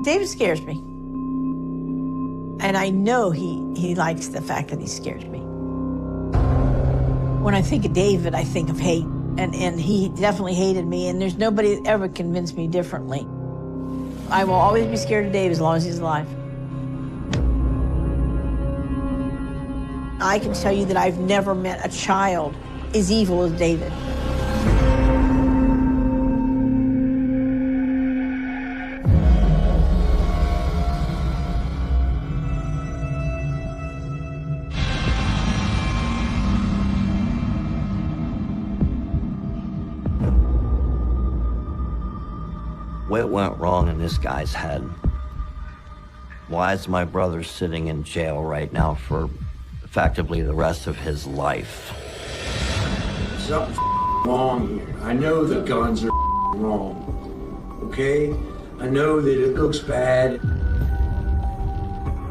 David scares me. And I know he likes the fact that he scares me. When I think of David, I think of hate. And he definitely hated me, and there's nobody that ever convinced me differently. I will always be scared of David as long as he's alive. I can tell you that I've never met a child as evil as David. What went wrong in this guy's head? Why is my brother sitting in jail right now for effectively the rest of his life? Something's wrong here. I know the guns are wrong, okay? I know that it looks bad.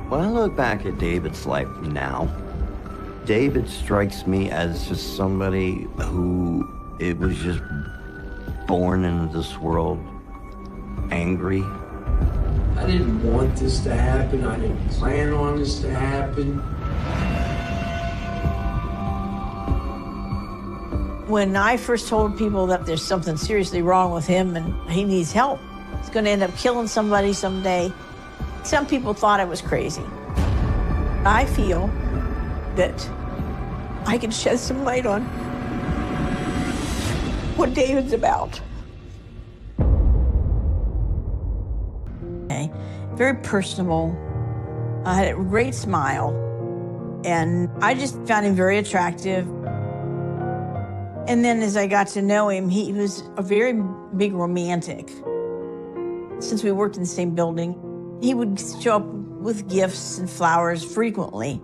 When I look back at David's life now, David strikes me as just somebody who it was just born into this world angry. I didn't want this to happen. I didn't plan on this to happen. When I first told people that there's something seriously wrong with him and he needs help, he's going to end up killing somebody someday, some people thought I was crazy. I feel that I can shed some light on what David's about. Very personable, had a great smile, and I just found him very attractive. And then as I got to know him, he was a very big romantic. Since we worked in the same building, he would show up with gifts and flowers frequently.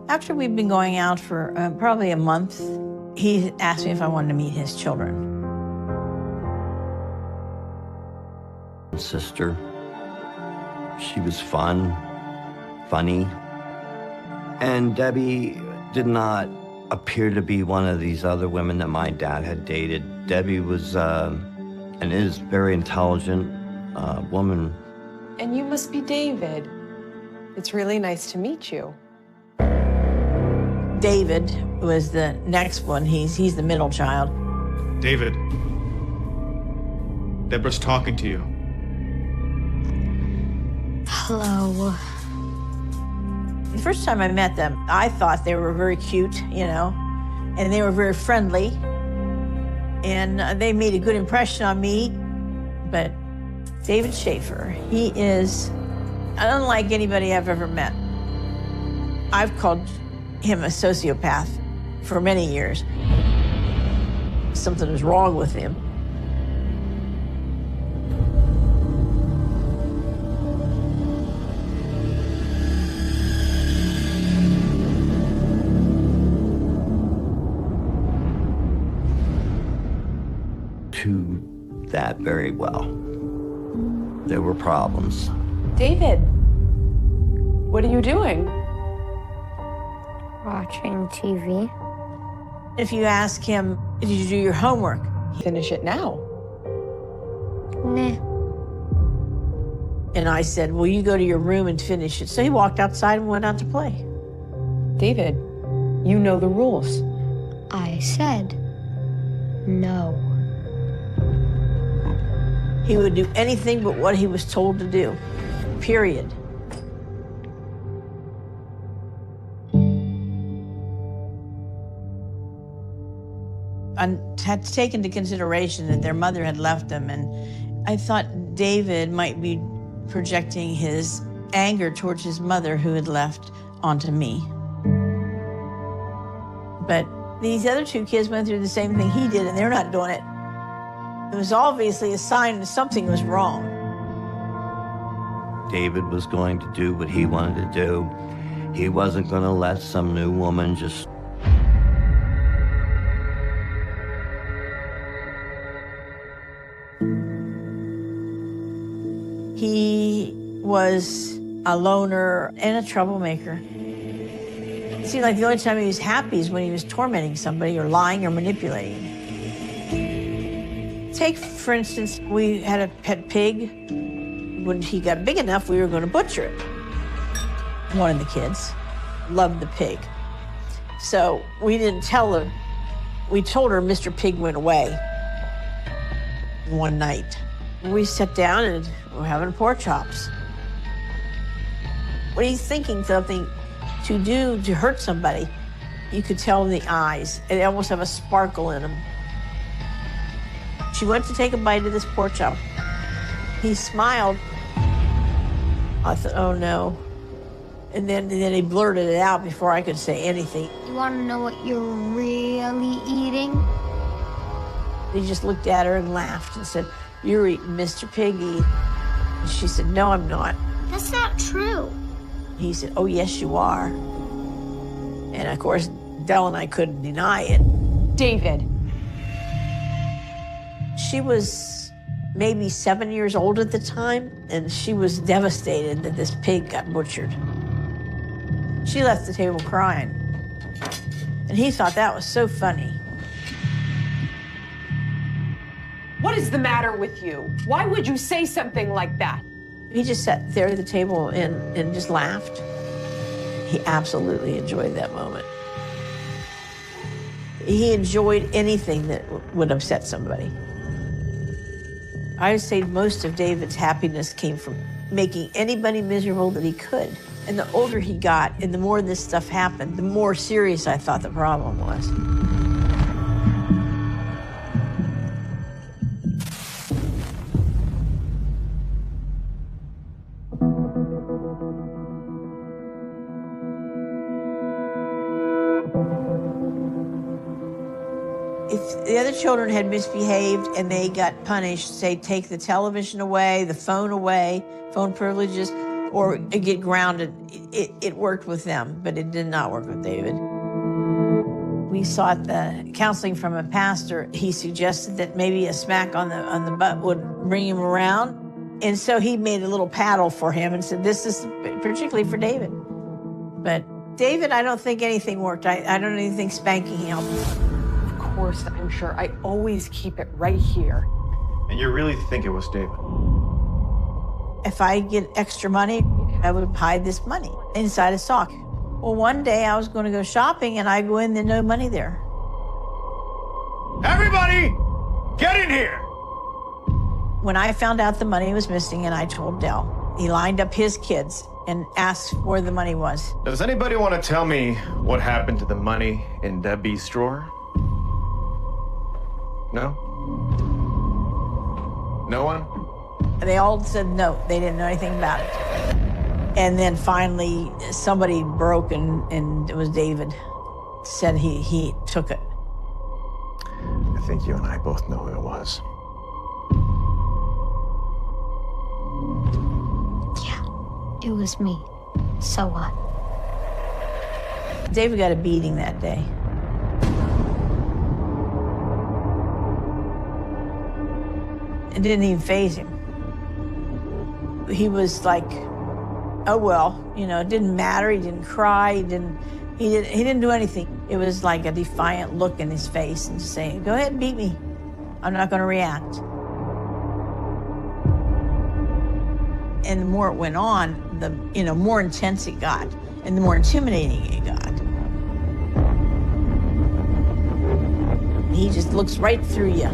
After we'd been going out for probably a month, he asked me if I wanted to meet his children. Sister. She was funny. And Debbie did not appear to be one of these other women that my dad had dated. Debbie was and is very intelligent woman. And you must be David. It's really nice to meet you. David was the next one. He's the middle child. David, Deborah's talking to you. Hello. The first time I met them, I thought they were very cute, you know, and they were very friendly. And they made a good impression on me. But David Schaefer, he is unlike anybody I've ever met. I've called him a sociopath for many years. Something was wrong with him. To that very well. There were problems. David, what are you doing? Watching TV. If you ask him, did you do your homework? Finish it now. Nah. And I said, well, you go to your room and finish it. So he walked outside and went out to play. David, you know the rules. I said no. He would do anything but what he was told to do, period. I had to take into consideration that their mother had left them, and I thought David might be projecting his anger towards his mother who had left onto me. But these other two kids went through the same thing he did, and they're not doing it. It was obviously a sign that something was wrong. David was going to do what he wanted to do. He wasn't going to let some new woman just... He was a loner and a troublemaker. It seemed like the only time he was happy is when he was tormenting somebody or lying or manipulating. It's Take, for instance, we had a pet pig. When he got big enough, we were going to butcher it. One of the kids loved the pig. So we didn't tell her. We told her Mr. Pig went away one night. We sat down and we're having pork chops. When he's thinking something to do to hurt somebody, you could tell in the eyes. They almost have a sparkle in them. She went to take a bite of this pork chop. He smiled. I thought, oh no. And then he blurted it out before I could say anything. You want to know what you're really eating? He just looked at her and laughed and said, "You're eating Mr. Piggy." And she said, "No, I'm not." That's not true. He said, "Oh, yes, you are." And of course, Del and I couldn't deny it. David. She was maybe 7 years old at the time, and she was devastated that this pig got butchered. She left the table crying. And he thought that was so funny. What is the matter with you? Why would you say something like that? He just sat there at the table and just laughed. He absolutely enjoyed that moment. He enjoyed anything that would upset somebody. I would say most of David's happiness came from making anybody miserable that he could. And the older he got and the more this stuff happened, the more serious I thought the problem was. If the other children had misbehaved and they got punished, say take the television away, the phone privileges, or get grounded, it worked with them, but it did not work with David. We sought the counseling from a pastor. He suggested that maybe a smack on the butt would bring him around. And so he made a little paddle for him and said, this is particularly for David. But David, I don't think anything worked. I don't even think spanking helped. Of course, I'm sure. I always keep it right here. And you really think it was David? If I get extra money, I would hide this money inside a sock. Well, one day I was going to go shopping and I go in, there's no money there. Everybody, get in here! When I found out the money was missing and I told Del, he lined up his kids and asked where the money was. Does anybody want to tell me what happened to the money in Debbie's drawer? No? No one? They all said no, they didn't know anything about it. And then finally, somebody broke and it was David, said he took it. I think you and I both know who it was. Yeah, it was me. So what? David got a beating that day. It didn't even faze him. He was like, oh well, you know, it didn't matter. He didn't cry. He didn't do anything. It was like a defiant look in his face and just saying, go ahead and beat me. I'm not going to react. And the more it went on, the more intense it got, and the more intimidating it got. He just looks right through you.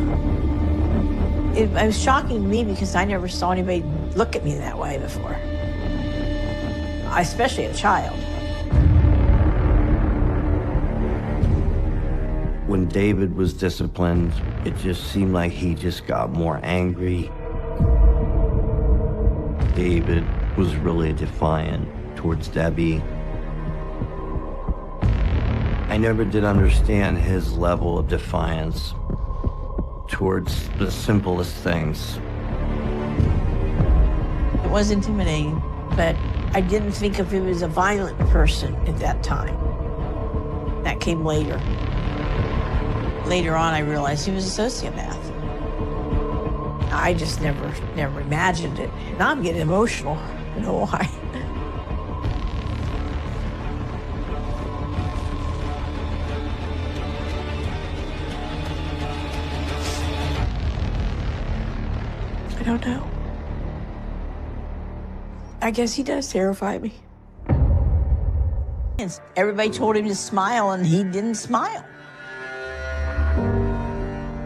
It was shocking to me because I never saw anybody look at me that way before, especially a child. When David was disciplined, it just seemed like he just got more angry. David was really defiant towards Debbie. I never did understand his level of defiance towards the simplest things. It was intimidating, but I didn't think of him as a violent person at that time. That came later. Later on, I realized he was a sociopath. I just never imagined it. Now I'm getting emotional. I don't know why. don't know. I guess he does terrify me. And everybody told him to smile, and he didn't smile.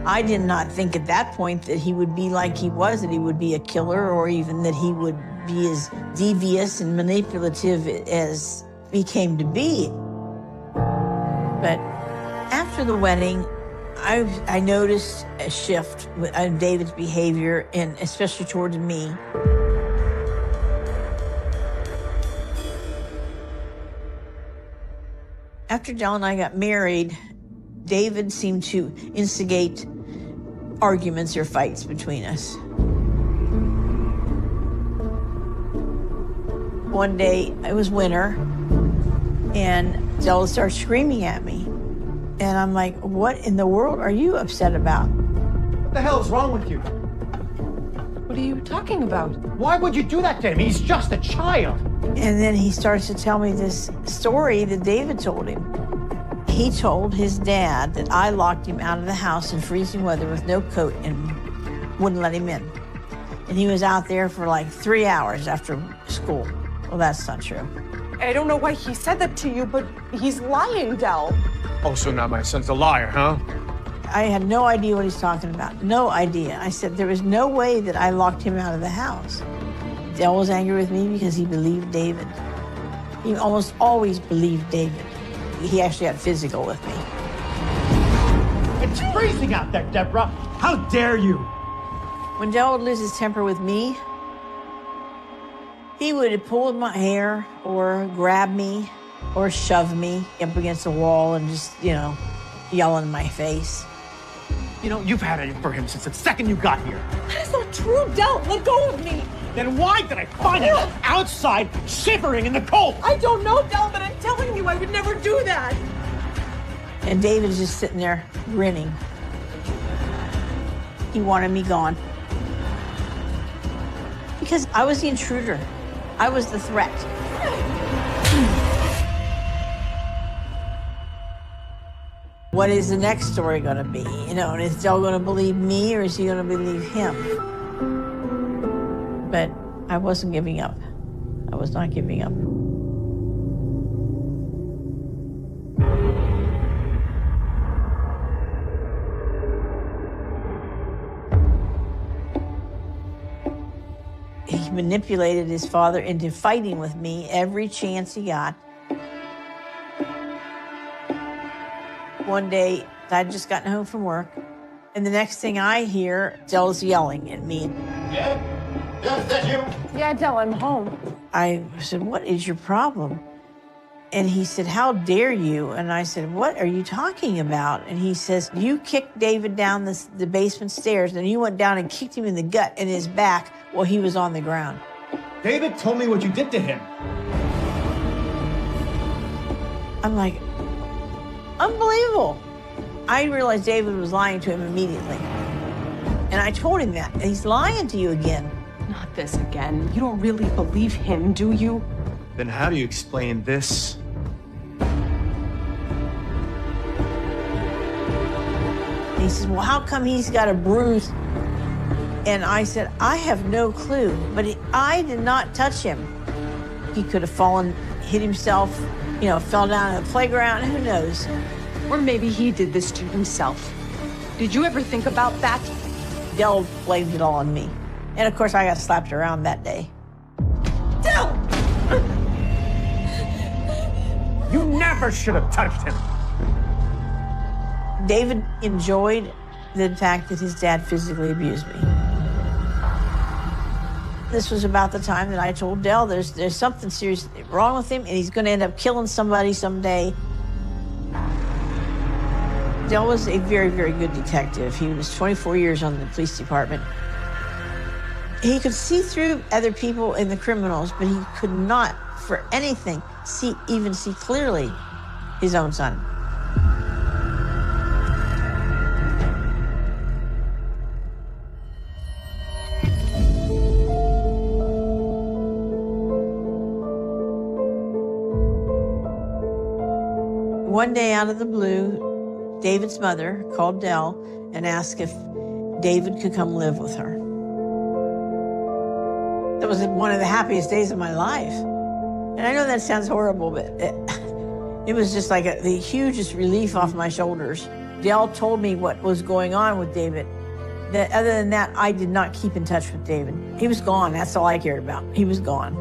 I did not think at that point that he would be like he was, that he would be a killer, or even that he would be as devious and manipulative as he came to be. But after the wedding, I noticed a shift in David's behavior, and especially towards me. After Dell and I got married, David seemed to instigate arguments or fights between us. One day, it was winter, and Dell started screaming at me. And I'm like, what in the world are you upset about? What the hell is wrong with you? What are you talking about? Why would you do that to him? He's just a child. And then he starts to tell me this story that David told him. He told his dad that I locked him out of the house in freezing weather with no coat and wouldn't let him in. And he was out there for like 3 hours after school. Well, that's not true. I don't know why he said that to you, but he's lying, Del. Oh, so now my son's a liar, huh? I had no idea what he's talking about. No idea. I said there was no way that I locked him out of the house. Dell was angry with me because he believed David. He almost always believed David. He actually got physical with me. It's freezing out there, Deborah. How dare you? When Dell would lose his temper with me, he would pull at my hair or grab me or shove me up against the wall and just, yell in my face. You know, you've had it for him since the second you got here. That's not true, Del. Let go of me. Then why did I find him outside, shivering in the cold? I don't know, Del, but I'm telling you, I would never do that. And David's just sitting there grinning. He wanted me gone. Because I was the intruder. I was the threat. What is the next story going to be? And is Dell going to believe me, or is he going to believe him? But I wasn't giving up. I was not giving up. He manipulated his father into fighting with me every chance he got. One day, I'd just gotten home from work, and the next thing I hear, Dell's yelling at me. Yeah? Is that you? Yeah, Del, I'm home. I said, what is your problem? And he said, how dare you? And I said, what are you talking about? And he says, you kicked David down the basement stairs, and you went down and kicked him in the gut and his back while he was on the ground. David told me what you did to him. I'm like, unbelievable. I realized David was lying to him immediately. And I told him that. He's lying to you again. Not this again. You don't really believe him, do you? Then how do you explain this? And he says, well, how come he's got a bruise? And I said, I have no clue, but I did not touch him. He could have fallen, hit himself, fell down in the playground, who knows? Or maybe he did this to himself. Did you ever think about that? Dell blamed it all on me. And of course, I got slapped around that day. Del! You never should have touched him. David enjoyed the fact that his dad physically abused me. This was about the time that I told Dell there's something serious wrong with him, and he's going to end up killing somebody someday. Dell was a very, very good detective. He was 24 years on the police department. He could see through other people and the criminals, but he could not, for anything, even see clearly his own son. One day out of the blue, David's mother called Dell and asked if David could come live with her. That was one of the happiest days of my life. And I know that sounds horrible, but it was just like the hugest relief off my shoulders. They all told me what was going on with David. That other than that, I did not keep in touch with David. He was gone. That's all I cared about. He was gone.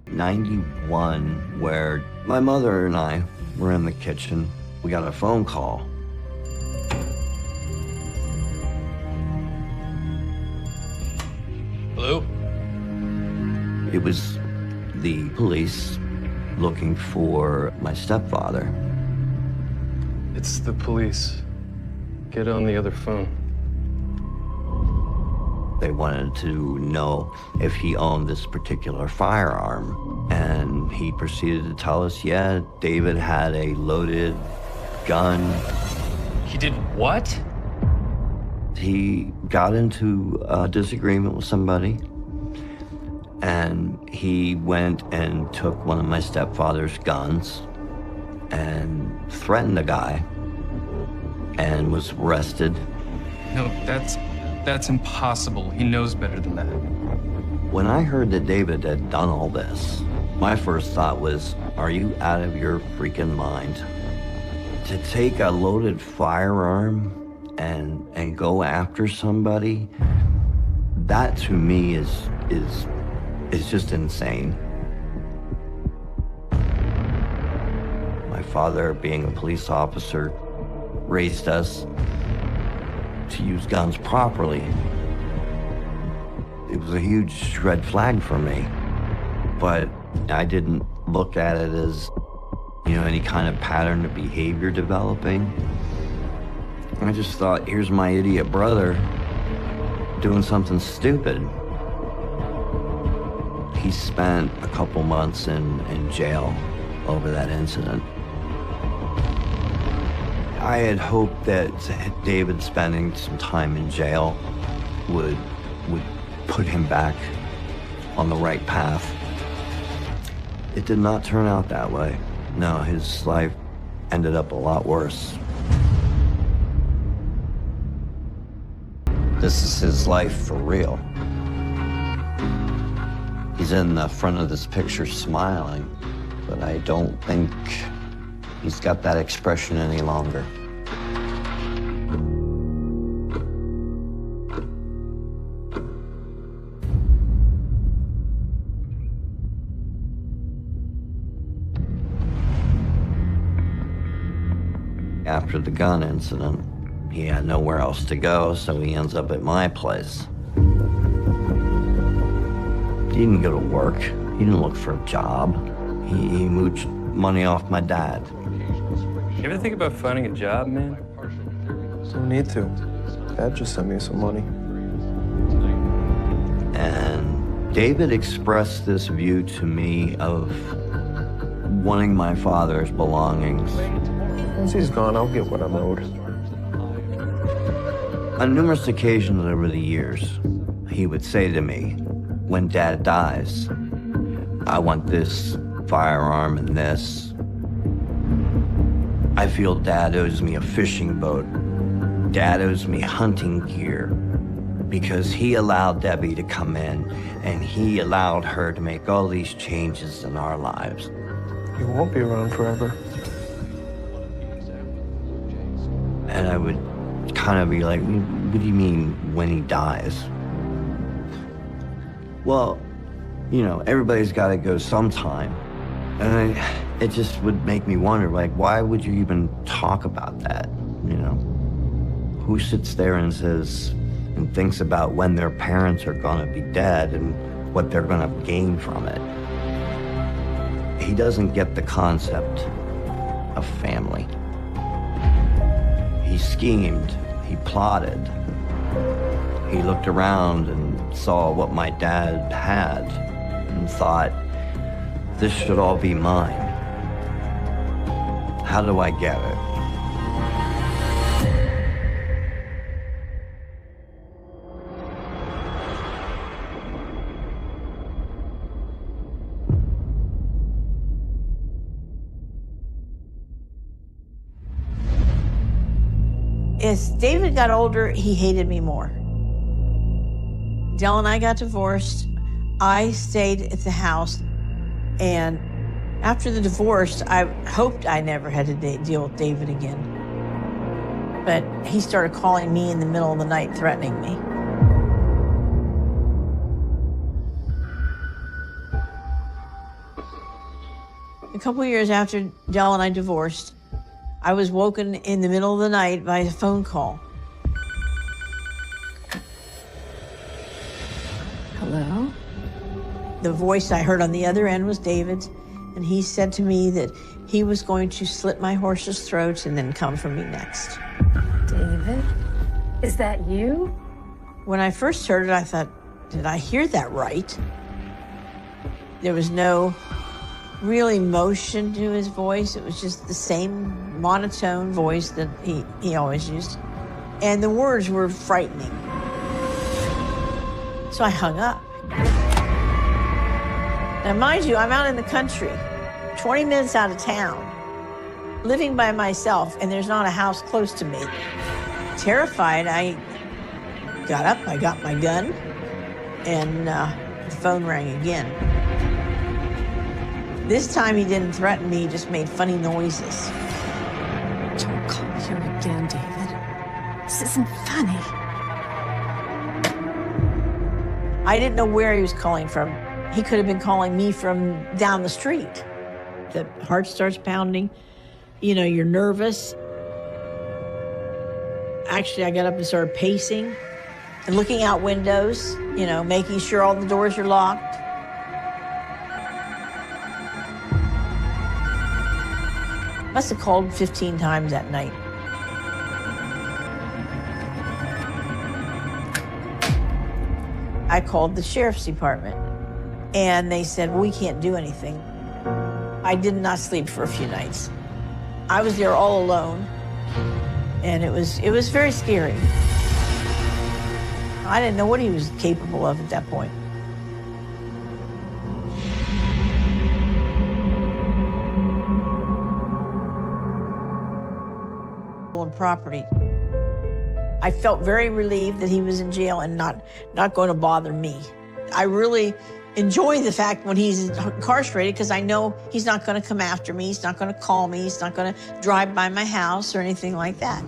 '91, where my mother and I were in the kitchen. We got a phone call. Hello? It was the police looking for my stepfather. It's the police. Get on the other phone. They wanted to know if he owned this particular firearm. And he proceeded to tell us, yeah, David had a loaded gun. He did what? He got into a disagreement with somebody, and he went and took one of my stepfather's guns and threatened a guy and was arrested. No, that's impossible. He knows better than that. When I heard that David had done all this, my first thought was, are you out of your freaking mind? To take a loaded firearm and go after somebody, that to me is just insane. My father, being a police officer, raised us to use guns properly. It was a huge red flag for me, but I didn't look at it as, any kind of pattern of behavior developing. I just thought, here's my idiot brother doing something stupid. He spent a couple months in jail over that incident. I had hoped that David spending some time in jail would put him back on the right path. It did not turn out that way. No, his life ended up a lot worse. This is his life for real. He's in the front of this picture smiling, but I don't think he's got that expression any longer. After the gun incident, he had nowhere else to go, so he ends up at my place. He didn't go to work. He didn't look for a job. He mooched money off my dad. You ever think about finding a job, man? Don't need to. Dad just sent me some money. And David expressed this view to me of wanting my father's belongings. Once he's gone, I'll get what I'm owed. On numerous occasions over the years, he would say to me, when Dad dies, I want this firearm and this. I feel Dad owes me a fishing boat. Dad owes me hunting gear because he allowed Debbie to come in and he allowed her to make all these changes in our lives. You won't be around forever. And I would kind of be like, what do you mean when he dies? Well, everybody's got to go sometime. And it just would make me wonder, like, why would you even talk about that, Who sits there and says and thinks about when their parents are going to be dead and what they're going to gain from it? He doesn't get the concept of family. He schemed, he plotted. He looked around and saw what my dad had and thought, this should all be mine. How do I get it? As David got older, he hated me more. Dell and I got divorced. I stayed at the house, and after the divorce, I hoped I never had to deal with David again. But he started calling me in the middle of the night, threatening me. A couple of years after Dell and I divorced, I was woken in the middle of the night by a phone call. Hello? The voice I heard on the other end was David's, and he said to me that he was going to slit my horse's throat and then come for me next. David? Is that you? When I first heard it, I thought, did I hear that right? There was no real emotion to his voice. It was just the same monotone voice that he always used. And the words were frightening. So I hung up. Now, mind you, I'm out in the country, 20 minutes out of town, living by myself, and there's not a house close to me. Terrified, I got up, I got my gun, and the phone rang again. This time he didn't threaten me, he just made funny noises. Don't call here again, David. This isn't funny. I didn't know where he was calling from. He could have been calling me from down the street. The heart starts pounding. You know, you're nervous. Actually, I got up and started pacing and looking out windows, you know, making sure all the doors are locked. Must have called 15 times that night. I called the sheriff's department, and they said, well, we can't do anything. I did not sleep for a few nights. I was there all alone, and it was very scary. I didn't know what he was capable of at that point. Property. I felt very relieved that he was in jail and not going to bother me. I really enjoy the fact when he's incarcerated because I know he's not going to come after me, he's not going to call me, he's not going to drive by my house or anything like that.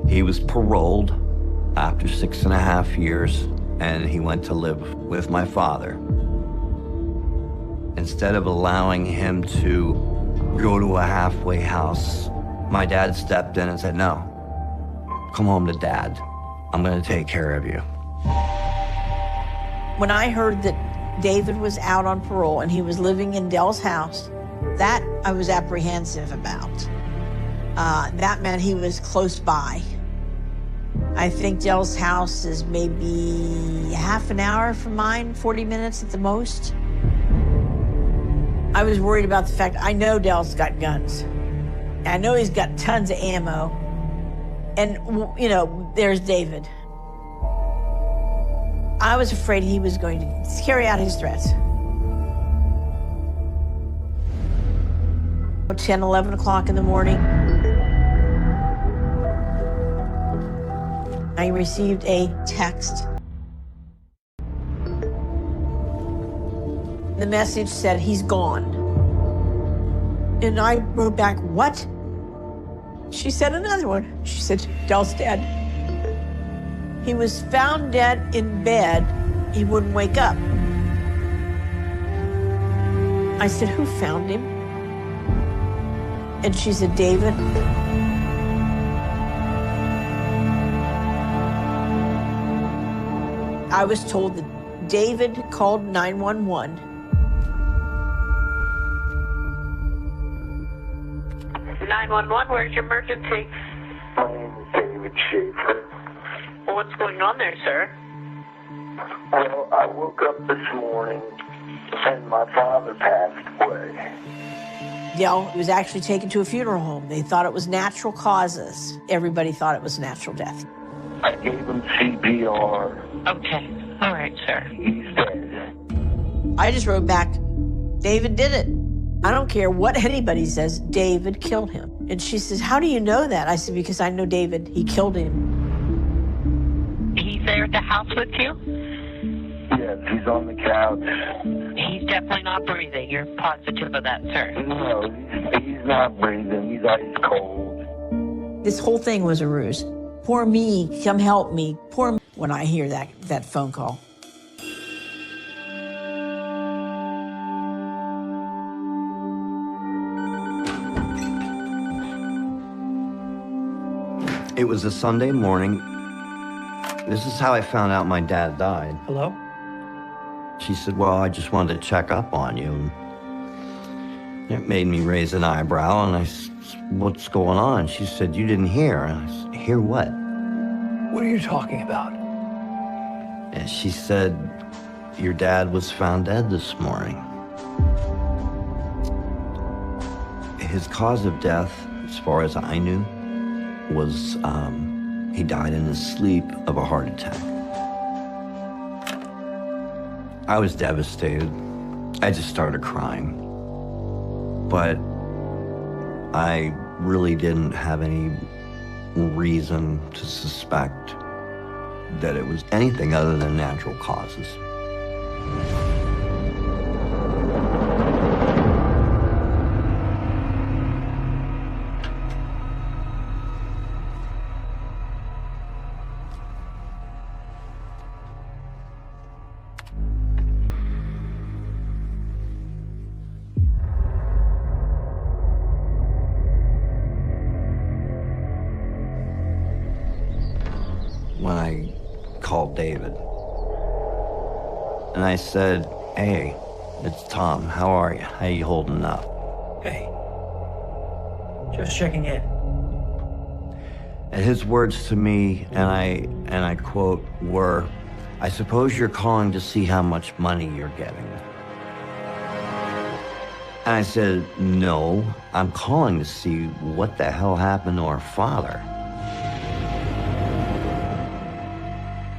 He was paroled after 6.5 years, and he went to live with my father. Instead of allowing him to go to a halfway house, my dad stepped in and said, no, come home to Dad. I'm gonna take care of you. When I heard that David was out on parole and he was living in Dell's house, that I was apprehensive about. That meant he was close by. I think Dell's house is maybe half an hour from mine, 40 minutes at the most. I was worried about the fact I know Dell's got guns. I know he's got tons of ammo. And, you know, there's David. I was afraid he was going to carry out his threats. 10, 11 o'clock in the morning, I received a text. The message said, he's gone. And I wrote back, what? She said another one. She said, Dell's dead. He was found dead in bed. He wouldn't wake up. I said, who found him? And she said, David. I was told that David called 911. Where's your emergency? My name is David Schaefer. Well, what's going on there, sir? Well, I woke up this morning and my father passed away. Dell was actually taken to a funeral home. They thought it was natural causes. Everybody thought it was natural death. I gave him CPR. Okay. All right, sir. He's dead. I just wrote back, David did it. I don't care what anybody says, David killed him. And she says, how do you know that? I said, because I know David, he killed him. He's there at the house with you? Yes, he's on the couch. He's definitely not breathing. You're positive of that, sir? No, he's not breathing. He's ice cold. This whole thing was a ruse. Poor me, come help me. Poor me. When I hear that phone call. It was a Sunday morning. This is how I found out my dad died. Hello? She said, well, I just wanted to check up on you. It made me raise an eyebrow, and I said, what's going on? She said, you didn't hear. And I said, hear what? What are you talking about? And she said, your dad was found dead this morning. His cause of death, as far as I knew, was he died in his sleep of a heart attack. I was devastated. I just started crying. But I really didn't have any reason to suspect that it was anything other than natural causes. When I called David, and I said, hey, it's Tom, how are you? How you holding up? Hey. Just checking in. And his words to me, and I quote, were, I suppose you're calling to see how much money you're getting. And I said, no, I'm calling to see what the hell happened to our father.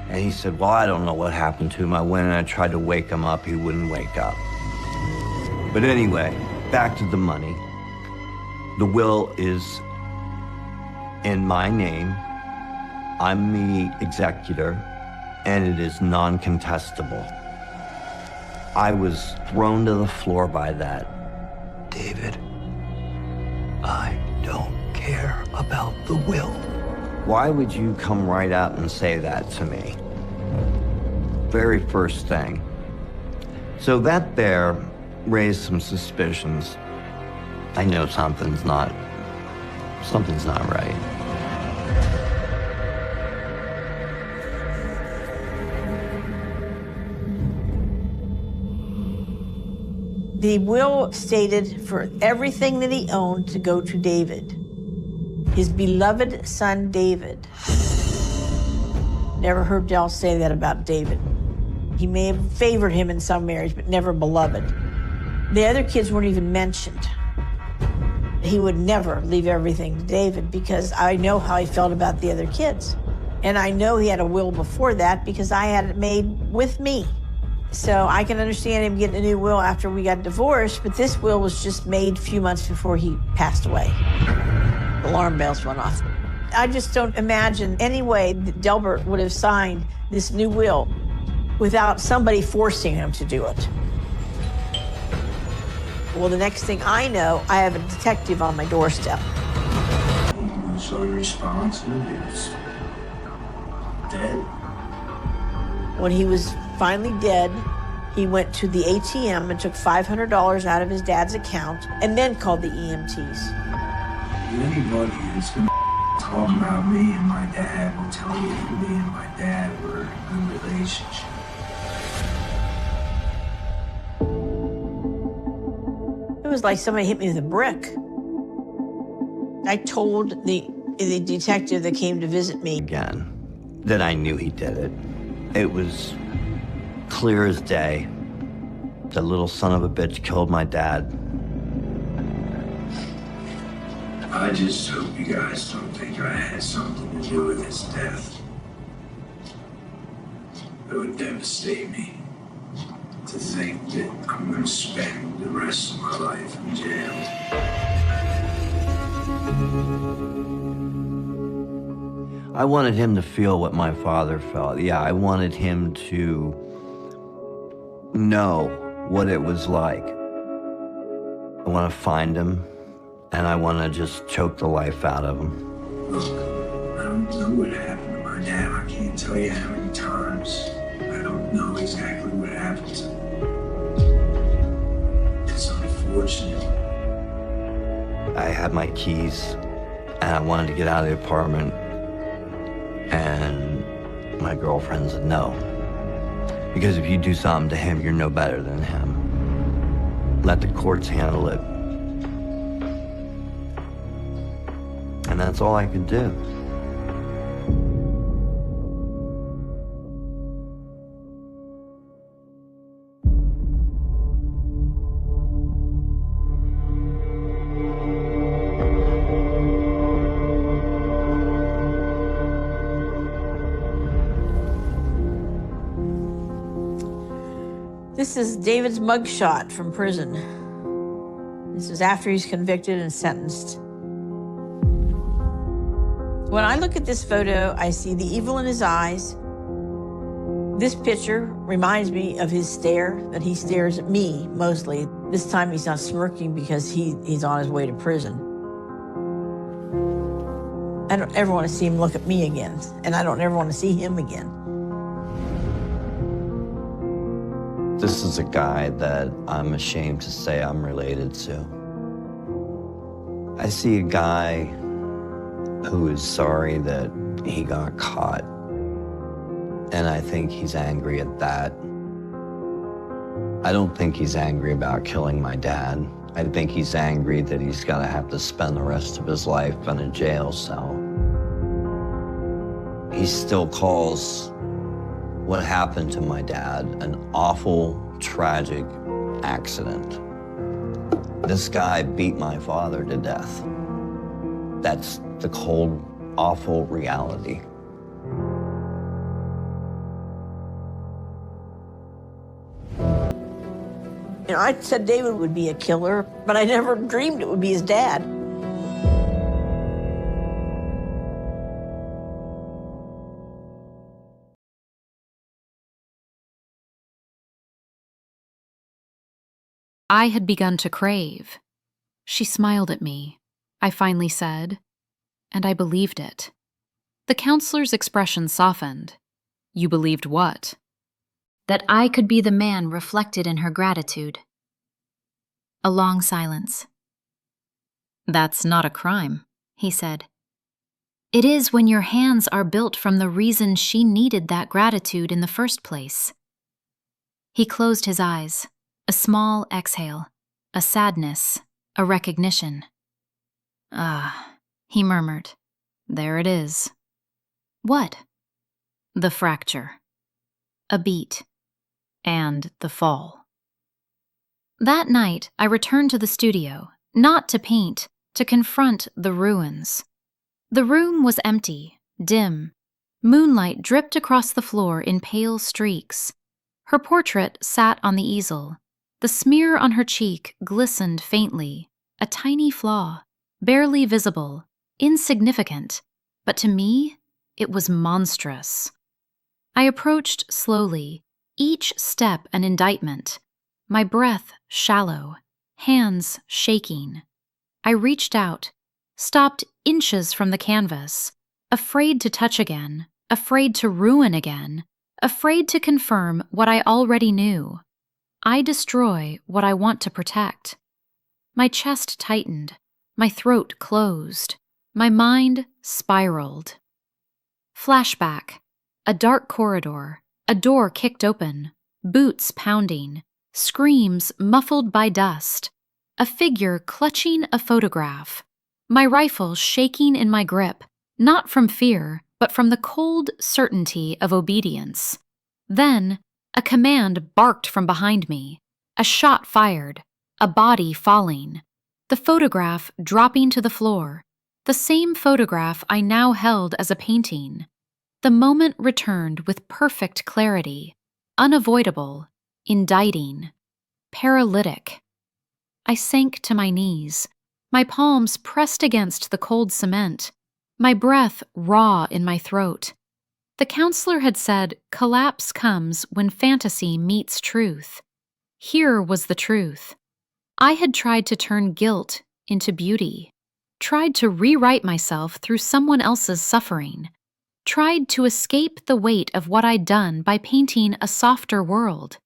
And he said, well, I don't know what happened to him. I went and I tried to wake him up. He wouldn't wake up. But anyway, back to the money. The will is in my name. I'm the executor, and it is non-contestable. I was thrown to the floor by that. David, I don't care about the will. Why would you come right out and say that to me? Very first thing. So that there raised some suspicions. I know something's not right. The will stated for everything that he owned to go to David. His beloved son, David. Never heard Del say that about David. He may have favored him in some marriage, but never beloved. The other kids weren't even mentioned. He would never leave everything to David because I know how he felt about the other kids. And I know he had a will before that because I had it made with me. So I can understand him getting a new will after we got divorced, but this will was just made a few months before he passed away. Alarm bells went off. I just don't imagine any way that Delbert would have signed this new will without somebody forcing him to do it. Well, the next thing I know, I have a detective on my doorstep. So responsive, it's dead. When he was finally dead, he went to the ATM and took $500 out of his dad's account and then called the EMTs. Anybody that's gonna talk about me and my dad will tell you that me and my dad were in a good relationship. It was like somebody hit me with a brick. I told the detective that came to visit me Again, that I knew he did it. It was clear as day. The little son of a bitch killed my dad. I just hope you guys don't think I had something to do with his death. It would devastate me. to think that I'm going to spend the rest of my life in jail. I wanted him to feel what my father felt. Yeah, I wanted him to know what it was like. I want to find him, and I want to just choke the life out of him. Look, I don't know what happened to my dad. I can't tell you how many times. I don't know exactly what happened to him. It's unfortunate. I had my keys, and I wanted to get out of the apartment, and my girlfriend said no. Because if you do something to him, you're no better than him. Let the courts handle it. And that's all I could do. This is David's mugshot from prison. This is after he's convicted and sentenced. When I look at this photo, I see the evil in his eyes. This picture reminds me of his stare, that he stares at me mostly. This time he's not smirking because he's on his way to prison. I don't ever want to see him look at me again, and I don't ever want to see him again. This is a guy that I'm ashamed to say I'm related to. I see a guy who is sorry that he got caught. And I think he's angry at that. I don't think he's angry about killing my dad. I think he's angry that he's gonna have to spend the rest of his life in a jail cell. He still calls what happened to my dad an awful, tragic accident. This guy beat my father to death. That's the cold, awful reality. You know, I said David would be a killer, but I never dreamed it would be his dad. I had begun to crave. She smiled at me, I finally said, and I believed it. The counselor's expression softened. You believed what? That I could be the man reflected in her gratitude. A long silence. That's not a crime, he said. It is when your hands are built from the reason she needed that gratitude in the first place. He closed his eyes, a small exhale, a sadness, a recognition. Ah, he murmured. There it is. What? The fracture. A beat. And the fall. That night, I returned to the studio, not to paint, to confront the ruins. The room was empty, dim. Moonlight dripped across the floor in pale streaks. Her portrait sat on the easel. The smear on her cheek glistened faintly, a tiny flaw, barely visible, insignificant, but to me, it was monstrous. I approached slowly, each step an indictment, my breath shallow, hands shaking. I reached out, stopped inches from the canvas, afraid to touch again, afraid to ruin again, afraid to confirm what I already knew. I destroy what I want to protect. My chest tightened, my throat closed, my mind spiraled. Flashback. A dark corridor, a door kicked open, boots pounding, screams muffled by dust, a figure clutching a photograph, my rifle shaking in my grip, not from fear, but from the cold certainty of obedience. Then, a command barked from behind me, a shot fired, a body falling, the photograph dropping to the floor, the same photograph I now held as a painting. The moment returned with perfect clarity, unavoidable, indicting, paralytic. I sank to my knees, my palms pressed against the cold cement, my breath raw in my throat. The counselor had said, collapse comes when fantasy meets truth. Here was the truth. I had tried to turn guilt into beauty, tried to rewrite myself through someone else's suffering, tried to escape the weight of what I'd done by painting a softer world.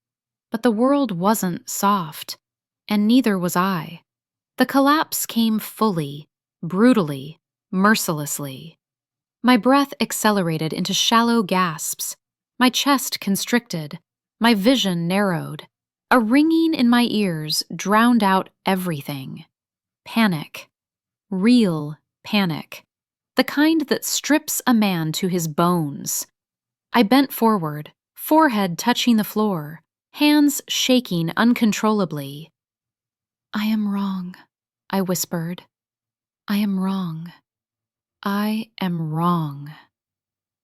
But the world wasn't soft, and neither was I. The collapse came fully, brutally, mercilessly. My breath accelerated into shallow gasps, my chest constricted, my vision narrowed. A ringing in my ears drowned out everything. Panic. Real panic. The kind that strips a man to his bones. I bent forward, forehead touching the floor, hands shaking uncontrollably. I am wrong, I whispered. I am wrong. I am wrong.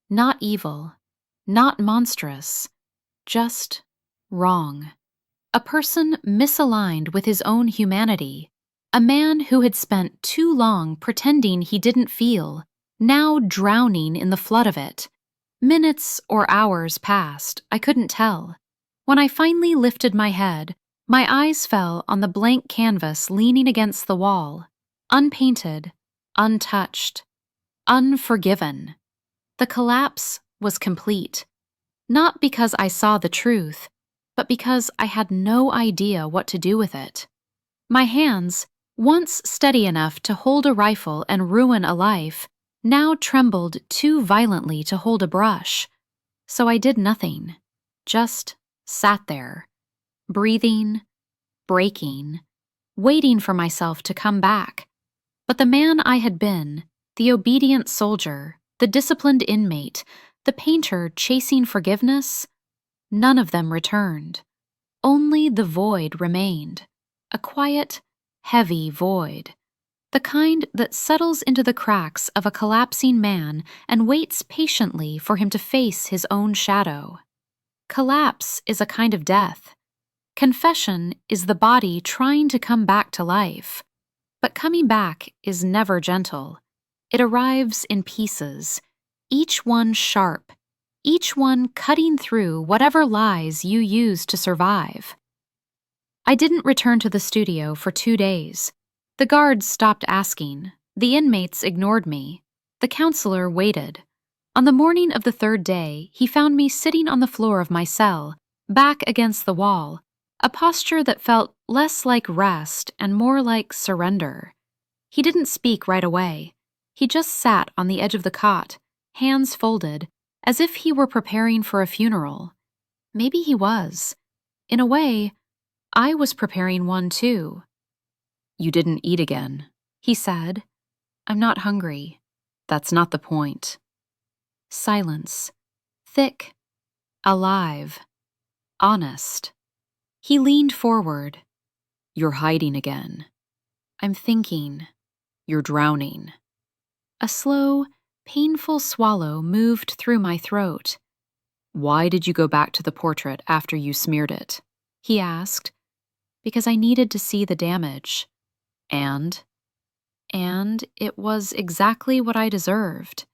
Not evil, not monstrous, just wrong. A person misaligned with his own humanity. A man who had spent too long pretending he didn't feel, now drowning in the flood of it. Minutes or hours passed, I couldn't tell. When I finally lifted my head, my eyes fell on the blank canvas leaning against the wall, unpainted, untouched, unforgiven. The collapse was complete, not because I saw the truth, but because I had no idea what to do with it. My hands, once steady enough to hold a rifle and ruin a life, now trembled too violently to hold a brush. So I did nothing, just sat there, breathing, breaking, waiting for myself to come back. But the man I had been, the obedient soldier, the disciplined inmate, the painter chasing forgiveness, none of them returned. Only the void remained, a quiet, heavy void, the kind that settles into the cracks of a collapsing man and waits patiently for him to face his own shadow. Collapse is a kind of death. Confession is the body trying to come back to life. But coming back is never gentle. It arrives in pieces, each one sharp, each one cutting through whatever lies you use to survive. I didn't return to the studio for 2 days. The guards stopped asking. The inmates ignored me. The counselor waited. On the morning of the 3rd day, he found me sitting on the floor of my cell, back against the wall, a posture that felt less like rest and more like surrender. He didn't speak right away. He just sat on the edge of the cot, hands folded, as if he were preparing for a funeral. Maybe he was. In a way, I was preparing one too. You didn't eat again, he said. I'm not hungry. That's not the point. Silence. Thick. Alive. Honest. He leaned forward. You're hiding again. I'm thinking. You're drowning. A slow, painful swallow moved through my throat. Why did you go back to the portrait after you smeared it? He asked. Because I needed to see the damage. And it was exactly what I deserved.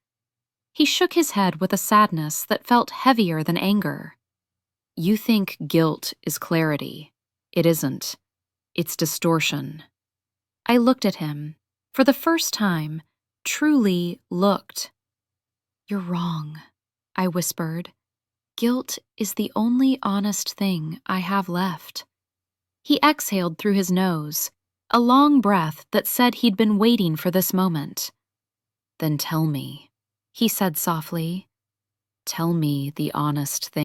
He shook his head with a sadness that felt heavier than anger. You think guilt is clarity. It isn't. It's distortion. I looked at him. For the first time, truly looked. You're wrong, I whispered. Guilt is the only honest thing I have left. He exhaled through his nose, a long breath that said he'd been waiting for this moment. Then tell me, he said softly. Tell me the honest thing.